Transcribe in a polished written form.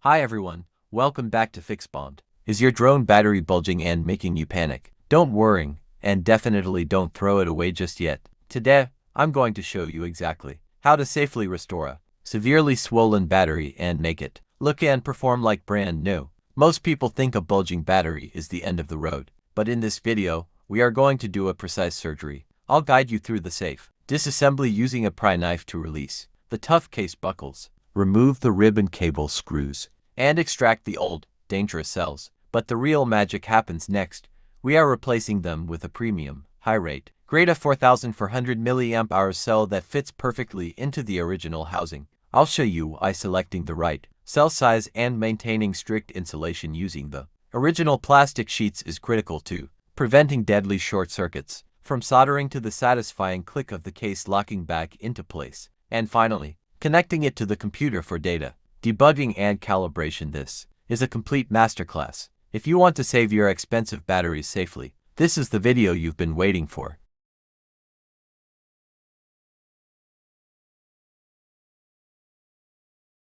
Hi everyone, welcome back to FixBond. Is your drone battery bulging and making you panic? Don't worry, and definitely don't throw it away just yet. Today, I'm going to show you exactly how to safely restore a severely swollen battery and make it look and perform like brand new. Most people think a bulging battery is the end of the road, but in this video, we are going to do a precise surgery. I'll guide you through the safe disassembly using a pry knife to release the tough case buckles, remove the ribbon cable screws, and extract the old, dangerous cells. But the real magic happens next. We are replacing them with a premium, high-rate, grade 4400 mAh cell that fits perfectly into the original housing. I'll show you why selecting the right cell size and maintaining strict insulation using the original plastic sheets is critical too, preventing deadly short circuits from soldering to the satisfying click of the case locking back into place. And finally, connecting it to the computer for data debugging and calibration. This is a complete masterclass. If you want to save your expensive batteries safely, this is the video you've been waiting for.